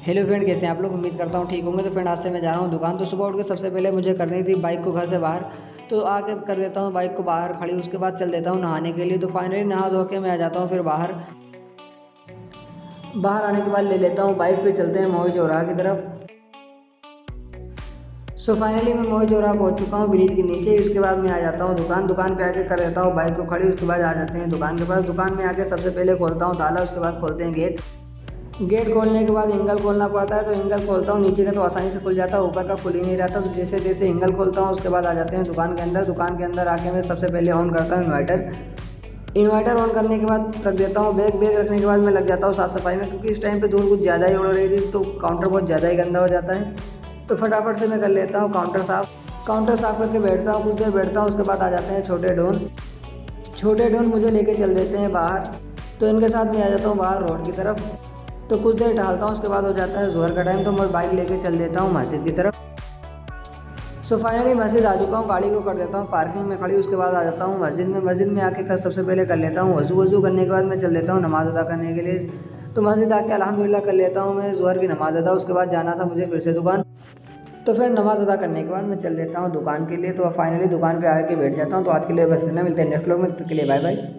Hello friend, कैसे हैं आप लोग। उम्मीद करता हूँ ठीक होंगे। तो फ्रेंड, आज से मैं जा रहा हूँ दुकान। तो सुबह उठ के सबसे पहले मुझे करनी थी बाइक को घर से बाहर। तो आके कर देता हूँ बाइक को बाहर खड़ी। उसके बाद चल देता हूँ नहाने के लिए। तो फाइनली नहा धो के मैं आ जाता हूँ फिर बाहर। बाहर आने के बाद ले लेता हूँ बाइक, फिर चलते हैं मोहित चौराहा की तरफ। सो फाइनली मैं मोहित चौराहा पहुँच चुका हूँ ब्रिज के नीचे। इसके बाद मैं आ जाता हूँ दुकान पे आके कर देता हूँ बाइक को खड़ी। उसके बाद आ जाते हैं दुकान के पास। दुकान में आके सबसे पहले खोलता हूँ ताला, उसके बाद खोलते हैं गेट। गेट खोलने के बाद एंगल खोलना पड़ता है। तो एंगल खोलता हूँ, नीचे का तो आसानी से खुल जाता है, ऊपर का खुल ही नहीं रहता। तो जैसे जैसे एंगल खोलता हूँ उसके बाद आ जाते हैं दुकान के अंदर। दुकान के अंदर आके मैं सबसे पहले ऑन करता हूँ इन्वर्टर ऑन करने के बाद रख देता हूँ बैग रखने के बाद मैं लग जाता हूँ साफ़ सफाई में, क्योंकि इस टाइम पे धूल कुछ ज़्यादा ही उड़ रही थी। तो काउंटर बहुत ज़्यादा ही गंदा हो जाता है। तो फटाफट से मैं कर लेता हूँ काउंटर साफ़ करके बैठता हूँ, कुछ देर बैठता हूँ। उसके बाद आ जाते हैं छोटे डोन मुझे लेके चल देते हैं बाहर। तो इनके साथ मैं आ जाता हूँ बाहर रोड की तरफ। तो कुछ देर टहलता हूँ। उसके बाद हो जाता है ज़ोहर का टाइम। तो मैं बाइक लेके चल देता हूँ मस्जिद की तरफ। सो फाइनली मस्जिद आ चुका हूँ, गाड़ी को कर देता हूँ पार्किंग में खड़ी। उसके बाद आ जाता हूँ मस्जिद में आके सबसे पहले कर लेता हूँ वज़ू करने के बाद मैं चल देता हूँ नमाज़ अदा करने के लिए। तो मस्जिद आके अल्हम्दुलिल्लाह कर लेता हूँ मैं ज़ोहर की नमाज़ अदा। उसके बाद जाना था मुझे फिर से दुकान। तो फिर नमाज़ अदा करने के बाद मैं चल देता हूँ दुकान के लिए। तो फाइनली दुकान पे आके बैठ जाता हूँ। तो आज के लिए बस इतना, मिलते हैं नेक्स्ट व्लॉग में। तब तक के लिए बाय बाय।